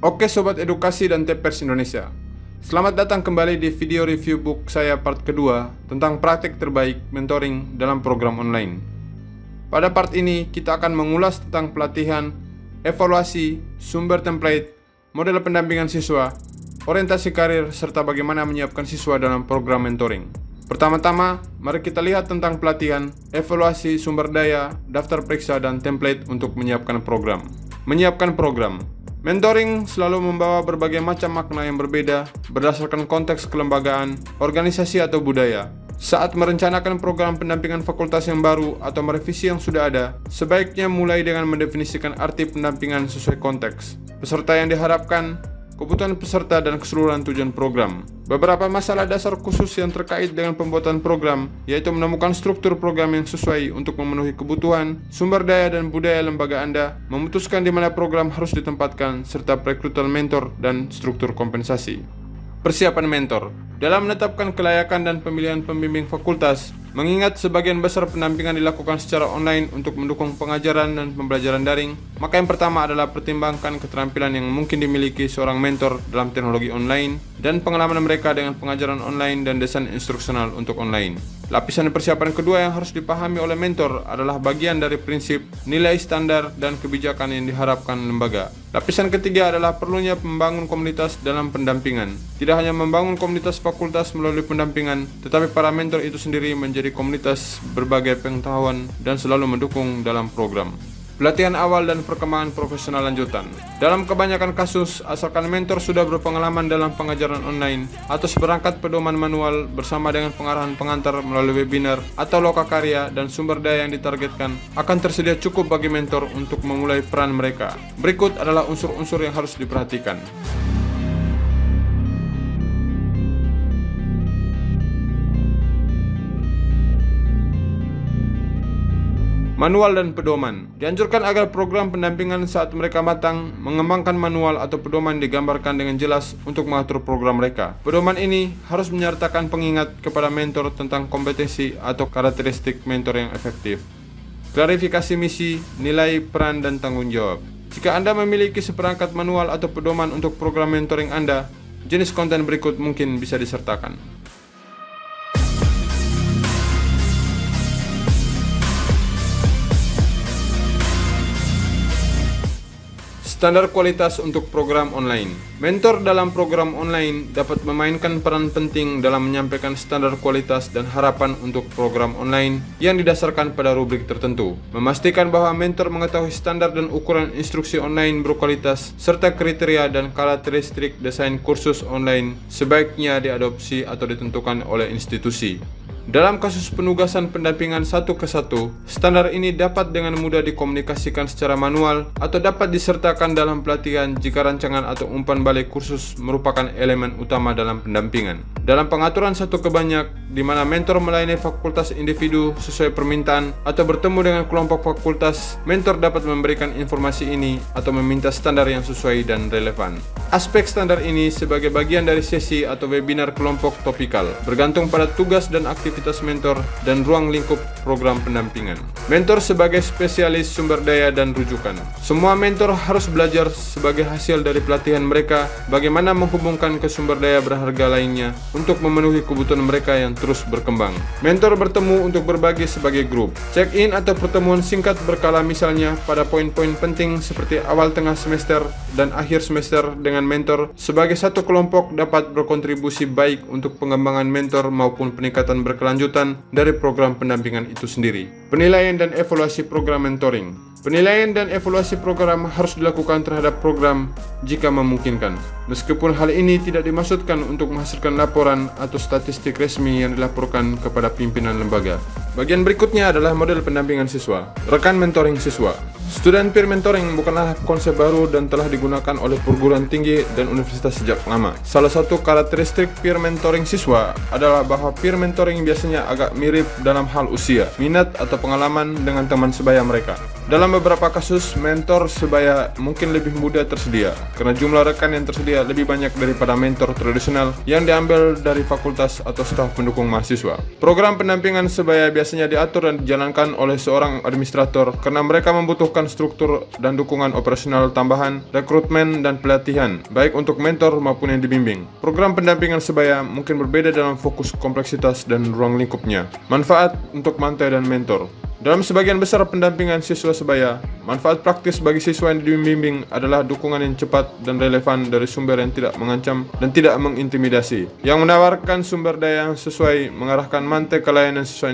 Oke Sobat Edukasi dan Tepers Indonesia, selamat datang kembali di video review book saya part kedua tentang praktik terbaik mentoring dalam program online. Pada part ini kita akan mengulas tentang pelatihan, evaluasi, sumber template, model pendampingan siswa, orientasi karir, serta bagaimana menyiapkan siswa dalam program mentoring. Pertama-tama, mari kita lihat tentang pelatihan, evaluasi, sumber daya, daftar periksa, dan template untuk menyiapkan program. Menyiapkan program. Mentoring selalu membawa berbagai macam makna yang berbeda berdasarkan konteks kelembagaan, organisasi, atau budaya. Saat merencanakan program pendampingan fakultas yang baru atau merevisi yang sudah ada, sebaiknya mulai dengan mendefinisikan arti pendampingan sesuai konteks, peserta yang diharapkan, kebutuhan peserta, dan keseluruhan tujuan program. Beberapa masalah dasar khusus yang terkait dengan pembuatan program, yaitu menemukan struktur program yang sesuai untuk memenuhi kebutuhan, sumber daya dan budaya lembaga Anda, memutuskan di mana program harus ditempatkan, serta perekrutan mentor dan struktur kompensasi. Persiapan mentor. Dalam menetapkan kelayakan dan pemilihan pembimbing fakultas, mengingat sebagian besar pendampingan dilakukan secara online untuk mendukung pengajaran dan pembelajaran daring, maka yang pertama adalah pertimbangkan keterampilan yang mungkin dimiliki seorang mentor dalam teknologi online dan pengalaman mereka dengan pengajaran online dan desain instruksional untuk online. Lapisan persiapan kedua yang harus dipahami oleh mentor adalah bagian dari prinsip, nilai standar, dan kebijakan yang diharapkan lembaga. Lapisan ketiga adalah perlunya membangun komunitas dalam pendampingan. Tidak hanya membangun komunitas fakultas melalui pendampingan, tetapi para mentor itu sendiri menjadi komunitas berbagai pengetahuan dan selalu mendukung dalam program. Pelatihan awal dan perkembangan profesional lanjutan. Dalam kebanyakan kasus, asalkan mentor sudah berpengalaman dalam pengajaran online atau seperangkat pedoman manual bersama dengan pengarahan pengantar melalui webinar atau lokakarya dan sumber daya yang ditargetkan, akan tersedia cukup bagi mentor untuk memulai peran mereka. Berikut adalah unsur-unsur yang harus diperhatikan. Manual dan pedoman. Dianjurkan agar program pendampingan saat mereka matang mengembangkan manual atau pedoman digambarkan dengan jelas untuk mengatur program mereka. Pedoman ini harus menyertakan pengingat kepada mentor tentang kompetensi atau karakteristik mentor yang efektif. Klarifikasi misi, nilai, peran, dan tanggung jawab. Jika Anda memiliki seperangkat manual atau pedoman untuk program mentoring Anda, jenis konten berikut mungkin bisa disertakan. Standar kualitas untuk program online. Mentor dalam program online dapat memainkan peran penting dalam menyampaikan standar kualitas dan harapan untuk program online yang didasarkan pada rubrik tertentu. Memastikan bahwa mentor mengetahui standar dan ukuran instruksi online berkualitas serta kriteria dan karakteristik desain kursus online sebaiknya diadopsi atau ditentukan oleh institusi. Dalam kasus penugasan pendampingan satu ke satu, standar ini dapat dengan mudah dikomunikasikan secara manual atau dapat disertakan dalam pelatihan jika rancangan atau umpan balik kursus merupakan elemen utama dalam pendampingan. Dalam pengaturan satu ke banyak, di mana mentor melayani fakultas individu sesuai permintaan atau bertemu dengan kelompok fakultas, mentor dapat memberikan informasi ini atau meminta standar yang sesuai dan relevan. Aspek standar ini sebagai bagian dari sesi atau webinar kelompok topikal, bergantung pada tugas dan aktivitas mentor dan ruang lingkup program pendampingan. Mentor sebagai spesialis sumber daya dan rujukan. Semua mentor harus belajar sebagai hasil dari pelatihan mereka bagaimana menghubungkan ke sumber daya berharga lainnya untuk memenuhi kebutuhan mereka yang terus berkembang. Mentor bertemu untuk berbagi sebagai grup. Check-in atau pertemuan singkat berkala misalnya pada poin-poin penting seperti awal tengah semester dan akhir semester dengan mentor sebagai satu kelompok dapat berkontribusi baik untuk pengembangan mentor maupun peningkatan berkelanjutan dari program pendampingan itu sendiri. Penilaian dan evaluasi program mentoring. Penilaian dan evaluasi program harus dilakukan terhadap program jika memungkinkan. Meskipun hal ini tidak dimaksudkan untuk menghasilkan laporan atau statistik resmi yang dilaporkan kepada pimpinan lembaga. Bagian berikutnya adalah model pendampingan siswa. Rekan mentoring siswa. Student peer mentoring bukanlah konsep baru dan telah digunakan oleh perguruan tinggi dan universitas sejak lama. Salah satu karakteristik peer mentoring siswa adalah bahwa peer mentoring biasanya agak mirip dalam hal usia, minat, atau pengalaman dengan teman sebaya mereka. Dalam beberapa kasus, mentor sebaya mungkin lebih mudah tersedia, karena jumlah rekan yang tersedia lebih banyak daripada mentor tradisional yang diambil dari fakultas atau staf pendukung mahasiswa. Program pendampingan sebaya biasanya diatur dan dijalankan oleh seorang administrator karena mereka membutuhkan diperlukan struktur dan dukungan operasional tambahan, rekrutmen, dan pelatihan, baik untuk mentor maupun yang dibimbing. Program pendampingan sebaya mungkin berbeda dalam fokus, kompleksitas, dan ruang lingkupnya. Manfaat untuk mantai dan mentor. Dalam sebagian besar pendampingan siswa sebaya, manfaat praktis bagi siswa yang dibimbing adalah dukungan yang cepat dan relevan dari sumber yang tidak mengancam dan tidak mengintimidasi, yang menawarkan sumber daya yang sesuai, mengarahkan mantai ke layanan siswa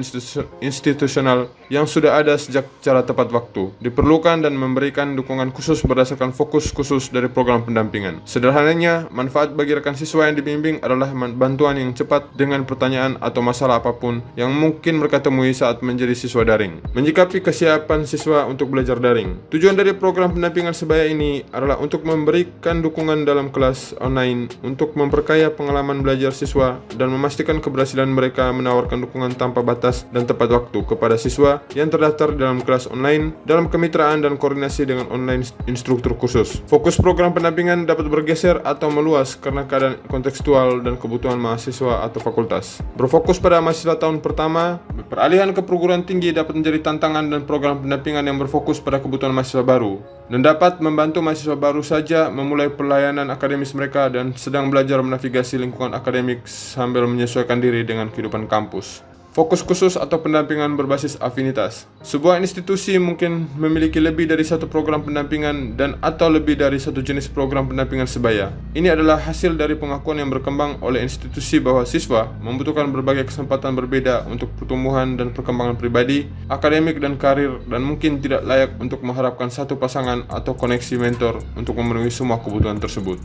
institusional yang sudah ada sejak cara tepat waktu, diperlukan dan memberikan dukungan khusus berdasarkan fokus khusus dari program pendampingan. Sederhananya, manfaat bagi rekan siswa yang dibimbing adalah bantuan yang cepat dengan pertanyaan atau masalah apapun yang mungkin mereka temui saat menjadi siswa daring. Menyikapi kesiapan siswa untuk belajar daring. Tujuan dari program pendampingan sebaya ini adalah untuk memberikan dukungan dalam kelas online, untuk memperkaya pengalaman belajar siswa, dan memastikan keberhasilan mereka menawarkan dukungan tanpa batas dan tepat waktu kepada siswa yang terdaftar dalam kelas online, dalam kemitraan dan koordinasi dengan online instruktur khusus. Fokus program pendampingan dapat bergeser atau meluas karena keadaan kontekstual dan kebutuhan mahasiswa atau fakultas. Berfokus pada mahasiswa tahun pertama, peralihan ke perguruan tinggi dapat menjadi tantangan, dan program pendampingan yang berfokus pada kebutuhan mahasiswa baru dan dapat membantu mahasiswa baru saja memulai pelayanan akademis mereka dan sedang belajar menavigasi lingkungan akademik sambil menyesuaikan diri dengan kehidupan kampus. Fokus khusus atau pendampingan berbasis afinitas. Sebuah institusi mungkin memiliki lebih dari satu program pendampingan dan atau lebih dari satu jenis program pendampingan sebaya. Ini adalah hasil dari pengakuan yang berkembang oleh institusi bahwa siswa membutuhkan berbagai kesempatan berbeda untuk pertumbuhan dan perkembangan pribadi, akademik, dan karir, dan mungkin tidak layak untuk mengharapkan satu pasangan atau koneksi mentor untuk memenuhi semua kebutuhan tersebut.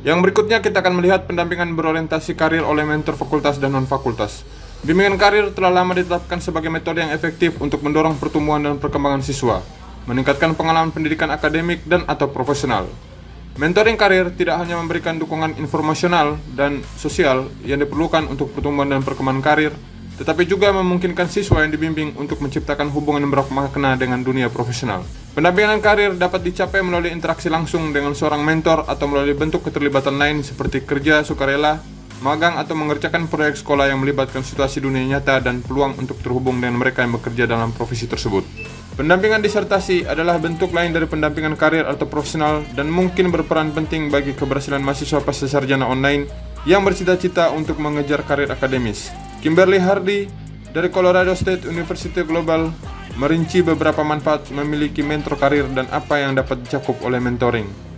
Yang berikutnya kita akan melihat pendampingan berorientasi karir oleh mentor fakultas dan non-fakultas. Bimbingan karir telah lama ditetapkan sebagai metode yang efektif untuk mendorong pertumbuhan dan perkembangan siswa, meningkatkan pengalaman pendidikan akademik dan atau profesional. Mentoring karir tidak hanya memberikan dukungan informasional dan sosial yang diperlukan untuk pertumbuhan dan perkembangan karir, tetapi juga memungkinkan siswa yang dibimbing untuk menciptakan hubungan yang bermakna dengan dunia profesional. Pendampingan karir dapat dicapai melalui interaksi langsung dengan seorang mentor atau melalui bentuk keterlibatan lain seperti kerja sukarela, magang, atau mengerjakan proyek sekolah yang melibatkan situasi dunia nyata dan peluang untuk terhubung dengan mereka yang bekerja dalam profesi tersebut. Pendampingan disertasi adalah bentuk lain dari pendampingan karir atau profesional dan mungkin berperan penting bagi keberhasilan mahasiswa pasca sarjana online yang bercita-cita untuk mengejar karir akademis. Kimberly Hardy dari Colorado State University Global merinci beberapa manfaat memiliki mentor karir dan apa yang dapat dicakup oleh mentoring.